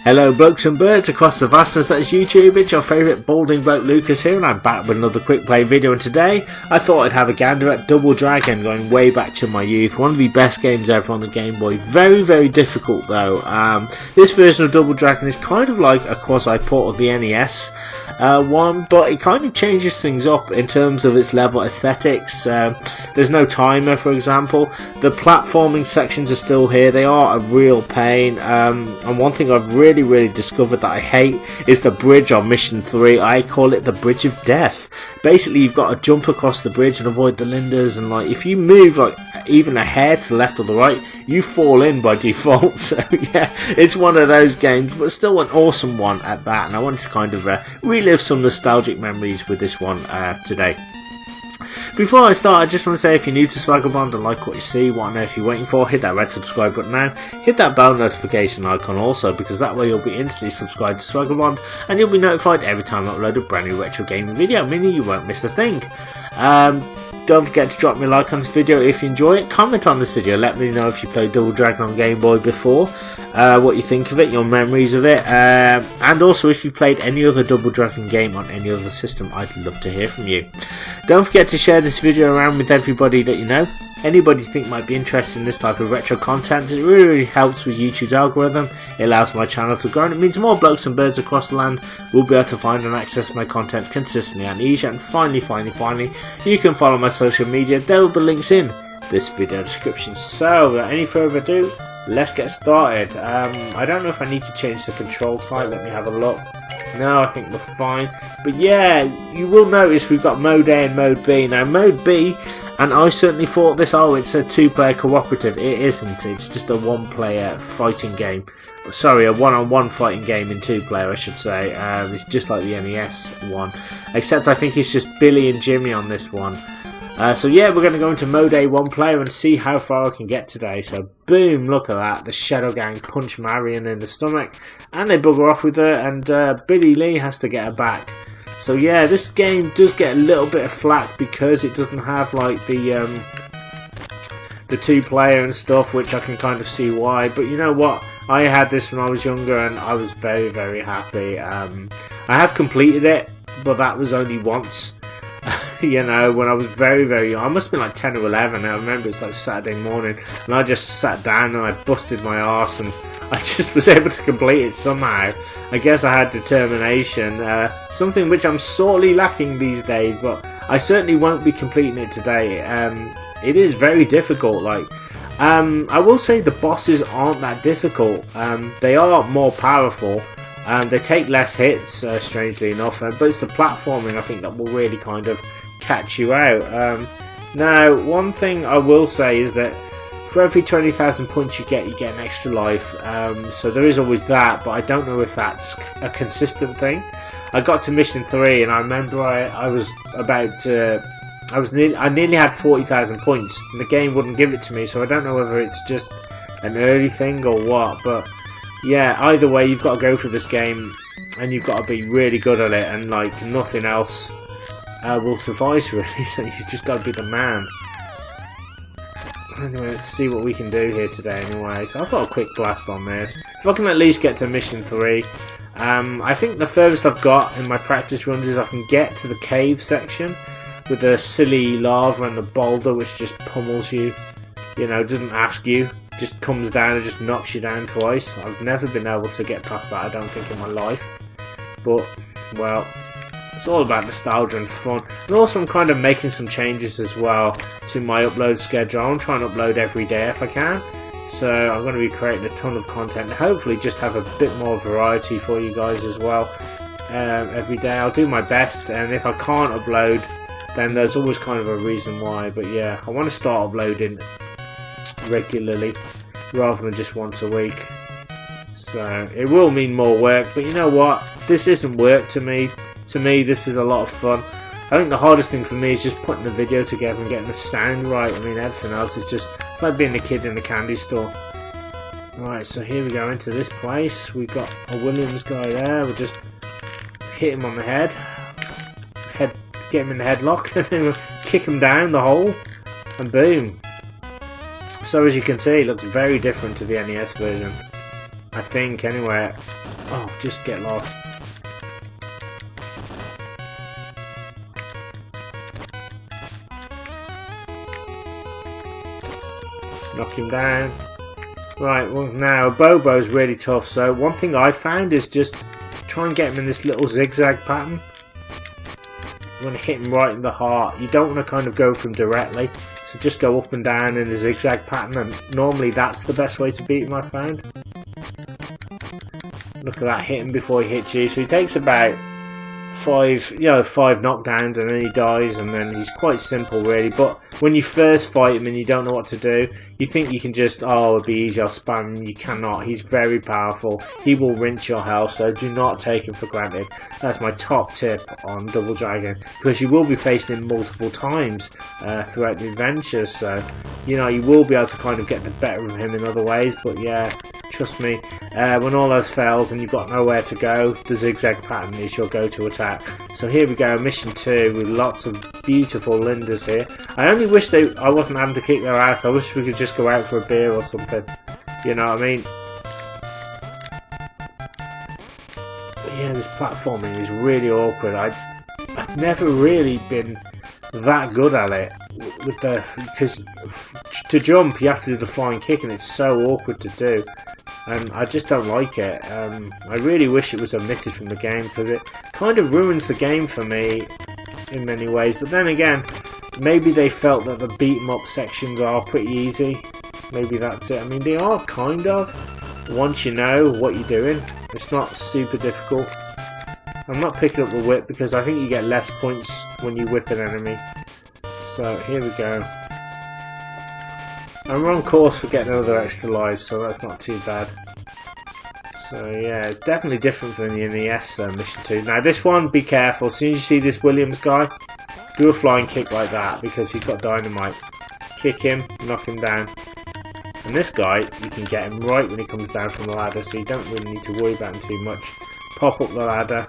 Hello Blokes and Birds across the vastness that is YouTube. It's your favourite balding bloke Lucas here, and I'm back with another quick play video. And today I thought I'd have a gander at Double Dragon, going way back to my youth. One of the best games ever on the Game Boy. Very difficult though. This version of Double Dragon is kind of like a quasi port of the NES one, but it kind of changes things up in terms of its level aesthetics. There's no timer, for example. The platforming sections are still here. They are a real pain, and one thing I've really discovered that I hate is the bridge on mission 3. I call it the bridge of death. Basically, you've got to jump across the bridge and avoid the linders, and like if you move like even a hair to the left or the right, you fall in by default. So yeah, it's one of those games, but still an awesome one at that, and I wanted to kind of relive some nostalgic memories with this one today. Before I start, I just want to say, if you're new to Swaggerblonde and like what you see, what on earth you're waiting for, hit that red subscribe button now. Hit that bell notification icon also, because that way you'll be instantly subscribed to Swaggerblonde and you'll be notified every time I upload a brand new retro gaming video, meaning you won't miss a thing. Don't forget to drop me a like on this video if you enjoy it. Comment on this video, let me know if you played Double Dragon on Game Boy before, what you think of it, your memories of it, and also if you played any other Double Dragon game on any other system. I'd love to hear from you. Don't forget to share this video around with everybody that you know. Anybody you think might be interested in this type of retro content. It really helps with YouTube's algorithm. It allows my channel to grow, and it means more blokes and birds across the land will be able to find and access my content consistently and easy. And finally, you can follow my social media. There will be links in this video description. So without any further ado, let's get started. I don't know if I need to change the control type. Let me have a look. No, I think we're fine. But yeah, you will notice we've got mode A and mode B. Now mode B, and I certainly thought this, it's a two-player cooperative. It isn't. It's just a one-player fighting game. Sorry, a one-on-one fighting game in two-player, I should say. It's just like the NES one, except I think it's just Billy and Jimmy on this one. So yeah, we're going to go into mode A one player and see how far I can get today. So boom, look at that. The Shadow Gang punch Marion in the stomach and they bugger off with her, and Billy Lee has to get her back. So yeah, this game does get a little bit of flack because it doesn't have like the two-player and stuff, which I can kind of see why. But you know what? I had this when I was younger and I was very happy. I have completed it, but that was only once. You know, when I was very young. I must have been like 10 or 11. I remember it's like Saturday morning and I just sat down and I busted my arse and I just was able to complete it somehow. I guess I had determination, something which I'm sorely lacking these days, but I certainly won't be completing it today. It is very difficult. Like, I will say the bosses aren't that difficult. They are more powerful. They take less hits, strangely enough, but it's the platforming I think that will really kind of catch you out. Now, one thing I will say is that for every 20,000 points you get an extra life. So there is always that, but I don't know if that's a consistent thing. I got to mission 3 and I remember I was about I nearly had 40,000 points and the game wouldn't give it to me, so I don't know whether it's just an early thing or what, but yeah, either way you've got to go for this game and you've got to be really good at it, and like nothing else will suffice really, so you just got to be the man. Anyway, let's see what we can do here today anyway. So I've got a quick blast on this. If I can at least get to mission 3. I think the furthest I've got in my practice runs is I can get to the cave section with the silly lava and the boulder which just pummels you. You know, doesn't ask you. Just comes down and just knocks you down twice. I've never been able to get past that, I don't think, in my life. But, well, it's all about nostalgia and fun. And also I'm kind of making some changes as well to my upload schedule. I'm trying to upload every day if I can. So I'm going to be creating a ton of content. Hopefully just have a bit more variety for you guys as well. Every day I'll do my best, and if I can't upload, then there's always kind of a reason why. But yeah, I want to start uploading regularly rather than just once a week. So it will mean more work, but you know what, this isn't work to me. This is a lot of fun. I think the hardest thing for me is just putting the video together and getting the sound right. I mean, everything else is just, it's like being a kid in a candy store. Right, so here we go into this place. We've got a Williams guy there. We'll just hit him on the head, get him in the headlock, and then we'll kick him down the hole, and boom. So as you can see, it looks very different to the NES version. I think, anyway. Oh, just get lost. Knock him down. Right, well now Bobo's really tough, so one thing I found is just try and get him in this little zigzag pattern. You want to hit him right in the heart. You don't want to kind of go for him directly, so just go up and down in a zigzag pattern, and normally that's the best way to beat him, I found. Look at that, hit him before he hits you. So he takes about five knockdowns and then he dies, and then he's quite simple really. But when you first fight him and you don't know what to do, you think you can just, oh, it'll be easy, I'll spam him. You cannot. He's very powerful. He will rinse your health, so do not take him for granted. That's my top tip on Double Dragon, because you will be facing him multiple times throughout the adventure, so you know you will be able to kind of get the better of him in other ways. But yeah, trust me, when all else fails and you've got nowhere to go, the zigzag pattern is your go-to attack. So here we go, mission 2 with lots of beautiful Lindas here. I only wish I wasn't having to kick their ass. I wish we could just go out for a beer or something. You know what I mean? But yeah, this platforming is really awkward. I've never really been that good at it with because to jump you have to do the flying kick, and it's so awkward to do, and I just don't like it. I really wish it was omitted from the game, because it kind of ruins the game for me in many ways. But then again, maybe they felt that the beat 'em up sections are pretty easy. Maybe that's it. I mean, they are kind of, once you know what you're doing. It's not super difficult. I'm not picking up the whip because I think you get less points when you whip an enemy. So here we go. And we're on course for getting another extra lives, so that's not too bad. So yeah, it's definitely different from the NES mission 2. Now this one, be careful. As soon as you see this Williams guy, do a flying kick like that, because he's got dynamite. Kick him, knock him down. And this guy, you can get him right when he comes down from the ladder, so you don't really need to worry about him too much. Pop up the ladder,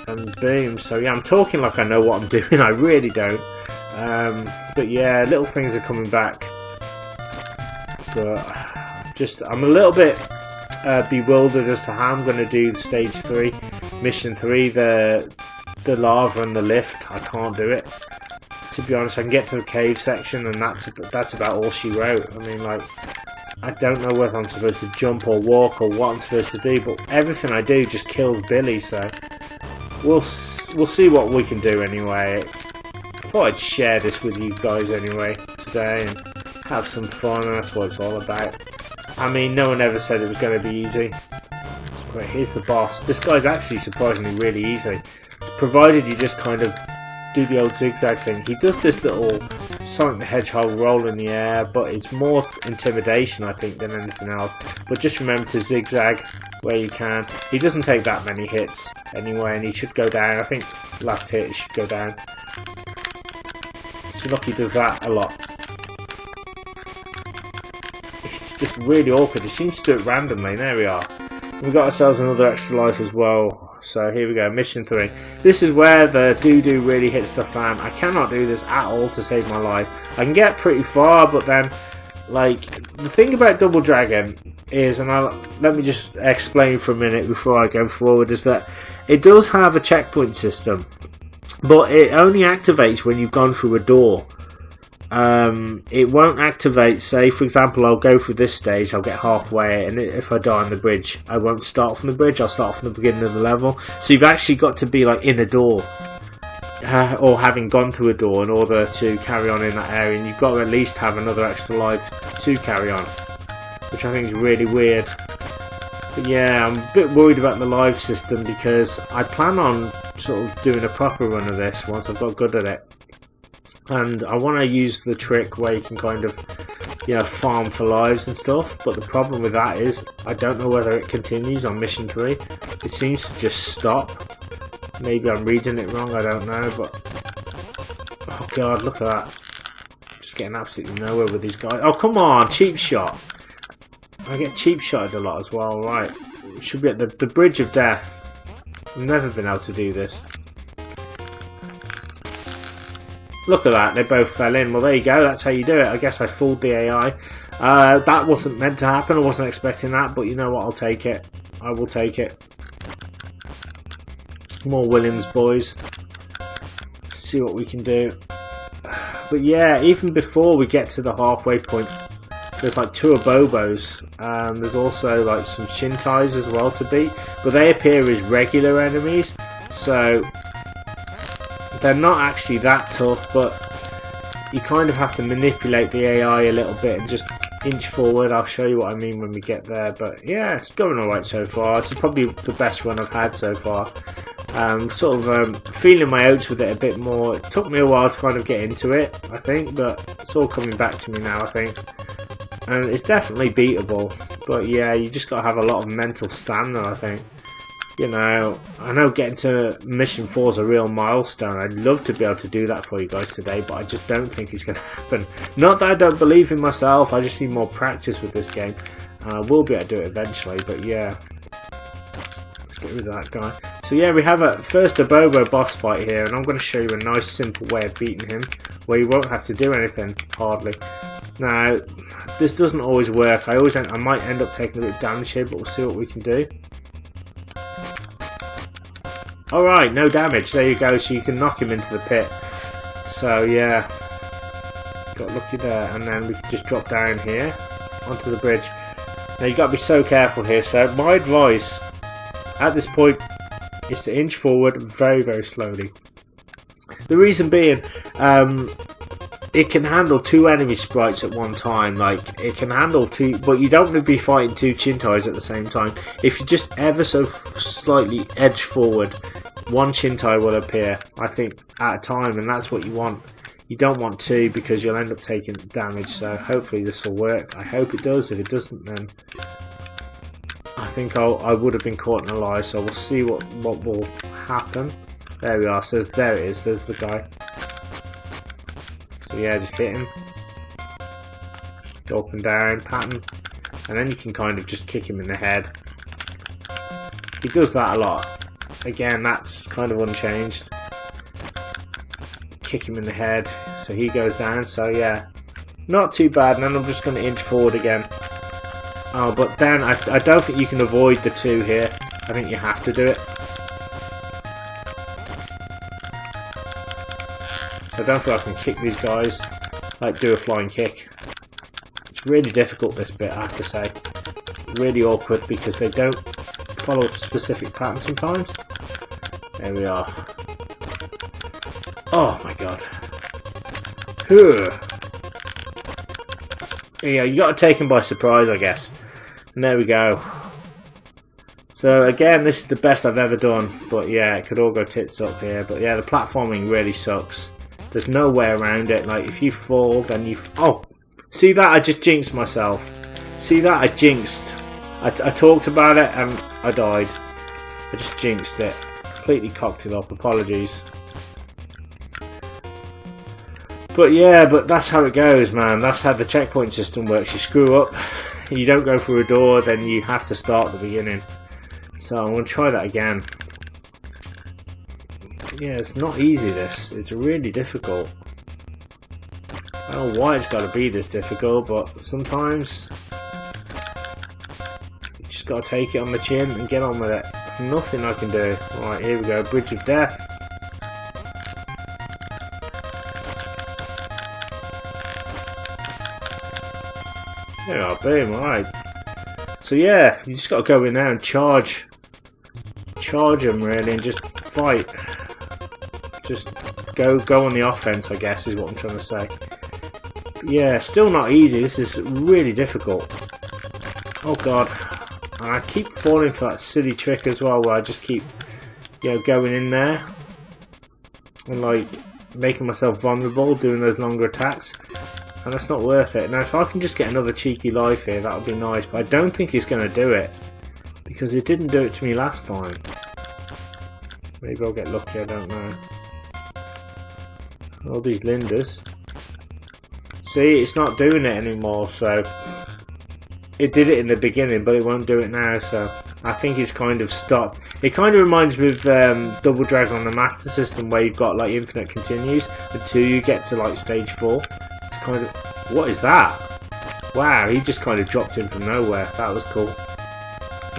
and boom. So yeah, I'm talking like I know what I'm doing. I really don't. But yeah, little things are coming back. But I'm a little bit bewildered as to how I'm going to do stage 3, mission 3, the lava and the lift. I can't do it. To be honest, I can get to the cave section, and that's about all she wrote. I mean, like, I don't know whether I'm supposed to jump or walk or what I'm supposed to do, but everything I do just kills Billy, so we'll see what we can do anyway. I thought I'd share this with you guys anyway today and have some fun, and that's what it's all about. I mean, no one ever said it was going to be easy. Right, here's the boss. This guy's actually surprisingly really easy. It's provided you just kind of do the old zigzag thing. He does this little Sonic the Hedgehog roll in the air, but it's more intimidation, I think, than anything else. But just remember to zigzag where you can. He doesn't take that many hits anyway, and he should go down. I think last hit he should go down. So look, he does that a lot. It's just really awkward. He seems to do it randomly. There we are. We've got ourselves another extra life as well. So here we go, mission 3. This is where the doo-doo really hits the fan. I cannot do this at all to save my life. I can get pretty far, but then, like, the thing about Double Dragon is, and let me just explain for a minute before I go forward, is that it does have a checkpoint system, but it only activates when you've gone through a door. It won't activate, say for example I'll go through this stage, I'll get halfway, and if I die on the bridge I won't start from the bridge, I'll start from the beginning of the level. So you've actually got to be like in a door, or having gone through a door in order to carry on in that area, and you've got to at least have another extra life to carry on, which I think is really weird. But yeah, I'm a bit worried about the live system, because I plan on sort of doing a proper run of this once I've got good at it. And I want to use the trick where you can kind of, you know, farm for lives and stuff. But the problem with that is I don't know whether it continues on mission 3. It seems to just stop. Maybe I'm reading it wrong, I don't know. But oh god, look at that. Just getting absolutely nowhere with these guys. Oh come on, cheap shot. I get cheap shotted a lot as well. Right, we should be at the bridge of death. I've never been able to do this. Look at that, they both fell in. Well, there you go, that's how you do it. I guess I fooled the AI. That wasn't meant to happen. I wasn't expecting that, but you know what? I'll take it. I will take it. More Williams, boys. Let's see what we can do. But yeah, even before we get to the halfway point, there's like 2 Abobos. There's also like some Shintais as well to beat, but they appear as regular enemies, so they're not actually that tough, but you kind of have to manipulate the AI a little bit and just inch forward. I'll show you what I mean when we get there, but yeah, it's going alright so far. It's probably the best run I've had so far. Sort of feeling my oats with it a bit more. It took me a while to kind of get into it, I think, but it's all coming back to me now, I think. And it's definitely beatable, but yeah, you just got to have a lot of mental stamina, I think. You know, I know getting to mission 4 is a real milestone. I'd love to be able to do that for you guys today, but I just don't think it's going to happen. Not that I don't believe in myself, I just need more practice with this game. I will be able to do it eventually, but yeah. Let's get rid of that guy. So yeah, we have a first Abobo boss fight here, and I'm going to show you a nice simple way of beating him, where you won't have to do anything, hardly. Now, this doesn't always work. I might end up taking a bit of damage here, but we'll see what we can do. Alright, no damage. There you go. So you can knock him into the pit. So yeah, got lucky there. And then we can just drop down here onto the bridge. Now you got to be so careful here. So my advice at this point is to inch forward very, very slowly. The reason being, it can handle 2 enemy sprites at one time. Like, it can handle 2, but you don't want to be fighting 2 Shintais at the same time. If you just ever so slightly edge forward, 1 Shintai will appear, I think, at a time, and that's what you want. You don't want 2 because you'll end up taking damage, so hopefully this will work. I hope it does. If it doesn't, then I think I would have been caught in a lie, so we'll see what will happen. There we are. So there it is. There's the guy. So yeah, just hit him. Go up and down, pattern, and then you can kind of just kick him in the head. He does that a lot. Again, that's kind of unchanged. Kick him in the head, so he goes down. So yeah, not too bad. And then I'm just going to inch forward again. Oh, but then I don't think you can avoid the 2 here. I think you have to do it. I don't feel I can kick these guys, like do a flying kick. It's really difficult, this bit, I have to say. Really awkward because they don't follow a specific pattern sometimes. There we are. Oh my god. Yeah, you got to take him by surprise, I guess. And there we go. So again, this is the best I've ever done, but yeah, it could all go tits up here. But yeah, the platforming really sucks. There's no way around it. Like, if you fall, then you... Oh! See that? I just jinxed myself. See that? I jinxed. I talked about it and I died. I just jinxed it. Completely cocked it up. Apologies. But yeah, but that's how it goes, man. That's how the checkpoint system works. You screw up, you don't go through a door, then you have to start at the beginning. So I'm going to try that again. Yeah, it's not easy, this. It's really difficult. I don't know why it's got to be this difficult, but sometimes you just got to take it on the chin and get on with it. Nothing I can do. Alright, here we go. Bridge of Death. There we are. Boom. Alright. So yeah, you just got to go in there and charge them really, and just fight. Just go on the offense, I guess, is what I'm trying to say. But yeah, still not easy. This is really difficult. Oh god. And I keep falling for that silly trick as well, where I just keep, you know, going in there and like making myself vulnerable, doing those longer attacks. And that's not worth it. Now if I can just get another cheeky life here, that would be nice, but I don't think he's going to do it, because he didn't do it to me last time. Maybe I'll get lucky, I don't know. All these Lindas. See, it's not doing it anymore, so it did it in the beginning, but it won't do it now, so I think it's kind of stopped. It kind of reminds me of Double Dragon on the Master System, where you've got like infinite continues until you get to like stage 4. It's kind of... What is that? Wow, he just kind of dropped in from nowhere. That was cool.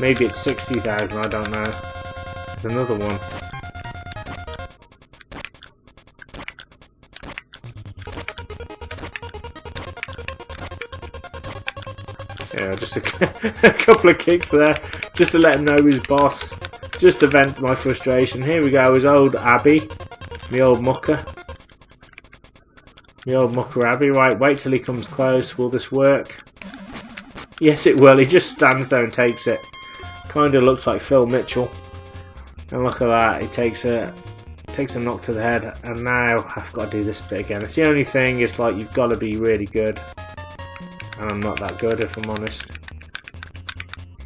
Maybe it's 60,000, I don't know. There's another one. Yeah, just a couple of kicks there, just to let him know who's boss. Just to vent my frustration. Here we go, his old Abby. My old mucker. My old mucker Abby. Right, wait till he comes close. Will this work? Yes, it will. He just stands there and takes it. Kind of looks like Phil Mitchell. And look at that. He takes a knock to the head. And now I've got to do this bit again. It's the only thing. It's like you've got to be really good. And I'm not that good, if I'm honest.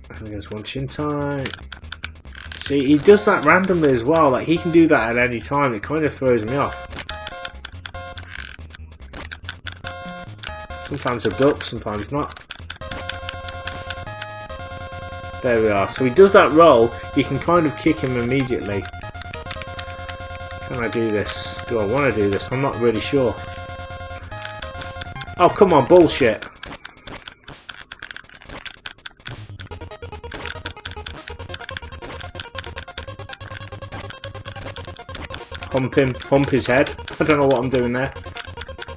And there's one chin time. See, he does that randomly as well. Like, he can do that at any time. It kind of throws me off. Sometimes he'll duck, sometimes not. There we are. So he does that roll. You can kind of kick him immediately. Can I do this? Do I want to do this? I'm not really sure. Oh, come on, bullshit. Hump him, hump his head. I don't know what I'm doing there.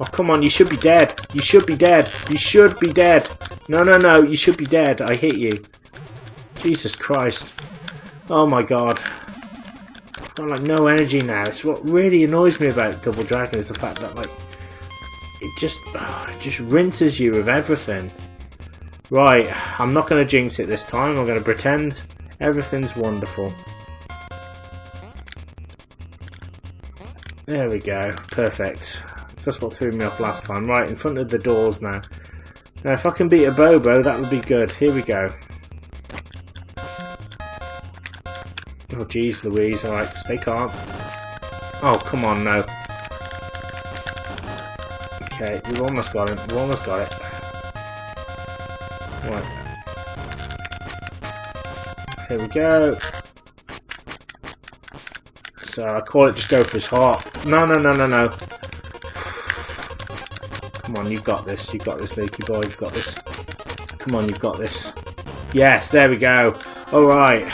Oh, come on, you should be dead. You should be dead. You should be dead. No, no, no, you should be dead. I hit you. Jesus Christ. Oh my god. I've got like no energy now. It's what really annoys me about Double Dragon is the fact that like it just rinses you of everything. Right, I'm not going to jinx it this time. I'm going to pretend everything's wonderful. There we go. Perfect. That's what threw me off last time. Right, in front of the doors now. Now, if I can beat a Bobo, that would be good. Here we go. Oh, jeez Louise. Alright, stay calm. Oh, come on, no. Okay, we've almost got him. We've almost got it. Right. Here we go. So I call it just go for his heart. No, no, no, no, no. Come on, you've got this. You've got this, Leaky boy. You've got this. Come on, you've got this. Yes, there we go. Alright.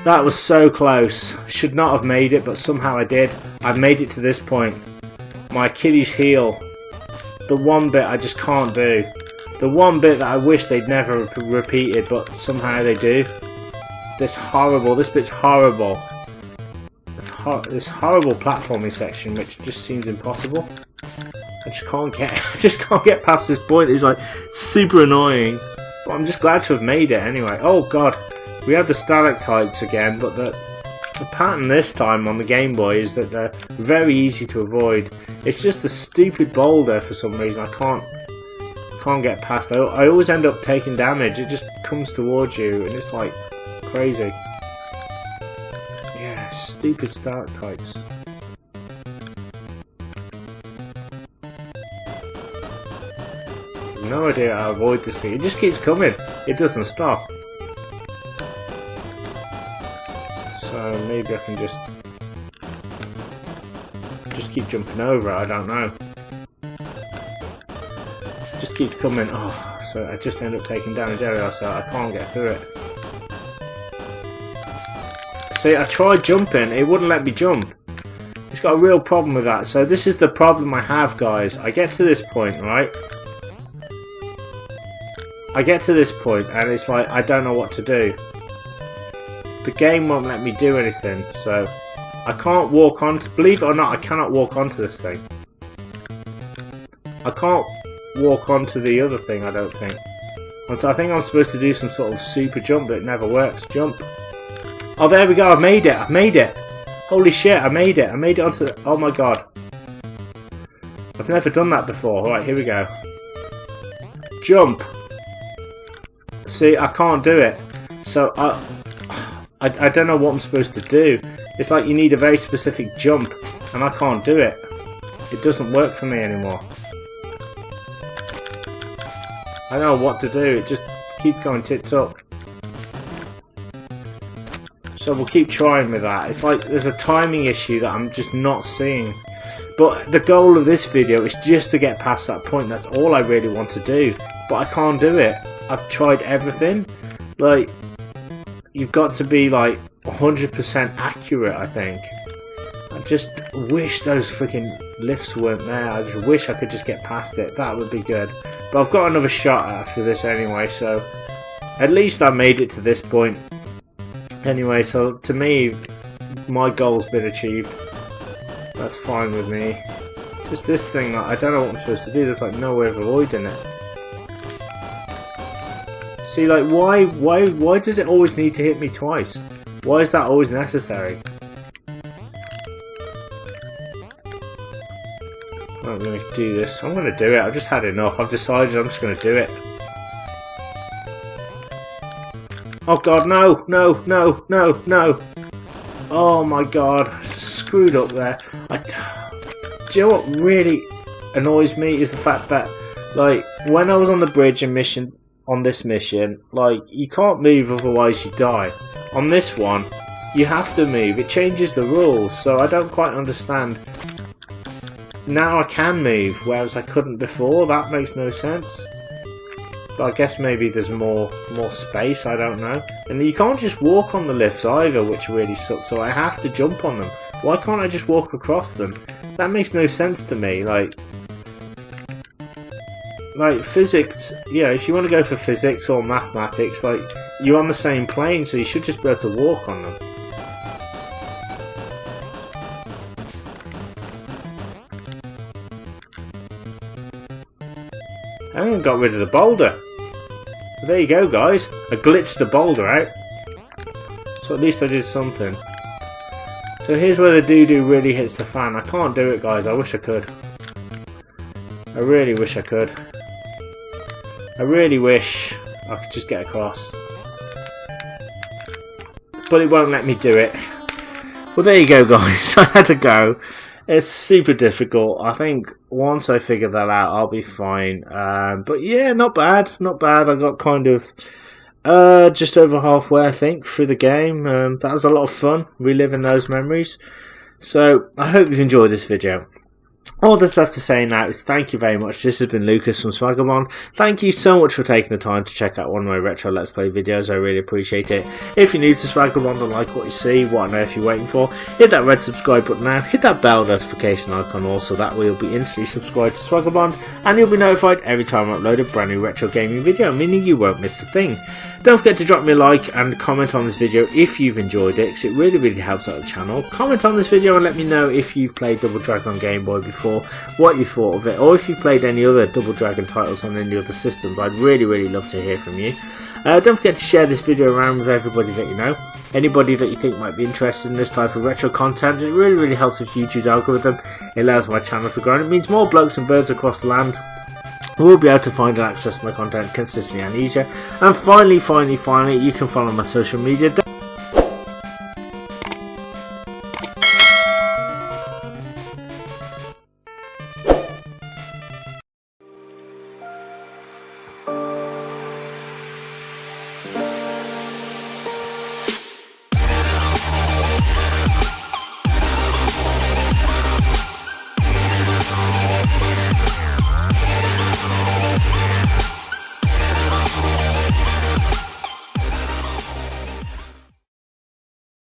That was so close. Should not have made it, but somehow I did. I've made it to this point. My Achilles heel. The one bit I just can't do. The one bit that I wish they'd never repeated, but somehow they do. This bit's horrible. This horrible platforming section, which just seems impossible. I just can't get past this point. It's like super annoying. But I'm just glad to have made it anyway. Oh god, we have the stalactites again, but the pattern this time on the Game Boy is that they're very easy to avoid. It's just a stupid boulder for some reason. I can't get past. I always end up taking damage. It just comes towards you, and it's like crazy. Yeah, stupid stalactites. No idea how to avoid this thing. It just keeps coming. It doesn't stop. So maybe I can just keep jumping over it. I don't know. Just keeps coming. Oh, so I just end up taking damage area, so I can't get through it. See, I tried jumping. It wouldn't let me jump. It's got a real problem with that. So this is the problem I have, guys. I get to this point, right? I get to this point and it's like I don't know what to do. The game won't let me do anything, so I can't walk on. Believe it or not, I cannot walk onto this thing. I can't walk onto the other thing, I don't think. And so I think I'm supposed to do some sort of super jump, but it never works. Jump. Oh, there we go. I made it. I made it. Holy shit! I made it. I made it onto the. Oh my god. I've never done that before. All right, here we go. Jump. See, I can't do it. So I don't know what I'm supposed to do. It's like you need a very specific jump, and I can't do it. It doesn't work for me anymore. I don't know what to do. It just keeps going tits up. So we'll keep trying with that. It's like there's a timing issue that I'm just not seeing. But the goal of this video is just to get past that point. That's all I really want to do. but I can't do it. I've tried everything. Like, you've got to be like 100% accurate, I think. I just wish those freaking lifts weren't there. I just wish I could just get past it. That would be good. But I've got another shot after this anyway, so at least I made it to this point. Anyway, so to me, my goal's been achieved. That's fine with me. Just this thing, like, I don't know what I'm supposed to do. There's like no way of avoiding it. See, like, why does it always need to hit me twice? Why is that always necessary? I'm going to do this. I'm going to do it. I've just had enough. I've decided I'm just going to do it. Oh god, no, no, no, no, no. Oh my god, I just screwed up there. Do you know what really annoys me is the fact that, like, when I was on the bridge and on this mission, like, you can't move otherwise you die. On this one, you have to move. It changes the rules, so I don't quite understand. Now I can move, whereas I couldn't before. That makes no sense. But I guess maybe there's more space, I don't know. And you can't just walk on the lifts either, which really sucks, so I have to jump on them. Why can't I just walk across them? That makes no sense to me. Like physics, yeah, if you want to go for physics or mathematics, like, you're on the same plane, so you should just be able to walk on them. I haven't got rid of the boulder. But there you go, guys. I glitched the boulder out. So at least I did something. So here's where the doo-doo really hits the fan. I can't do it, guys. I wish I could. I really wish I could. I really wish I could just get across. But it won't let me do it. Well, there you go, guys. I had to go. It's super difficult. I think once I figure that out, I'll be fine. But yeah, not bad. Not bad. I got kind of just over halfway, I think, through the game. That was a lot of fun, reliving those memories. So I hope you've enjoyed this video. All that's left to say now is thank you very much. This has been Lucas from Swaggerblonde. Thank you so much for taking the time to check out one of my retro Let's Play videos. I really appreciate it. If you're new to Swaggerblonde and like what you see, what on earth you're waiting for, hit that red subscribe button now. Hit that bell notification icon also. That way you'll be instantly subscribed to Swaggerblonde and you'll be notified every time I upload a brand new retro gaming video, meaning you won't miss a thing. Don't forget to drop me a like and comment on this video if you've enjoyed it, because it really helps out the channel. Comment on this video and let me know if you've played Double Dragon on Gameboy before, what you thought of it, or if you played any other Double Dragon titles on any other systems. I'd really love to hear from you. Don't forget to share this video around with everybody that you know, anybody that you think might be interested in this type of retro content. It really helps with YouTube's algorithm. It allows my channel to grow and it means more blokes and birds across the land will be able to find and access my content consistently and easier. And finally, you can follow my social media.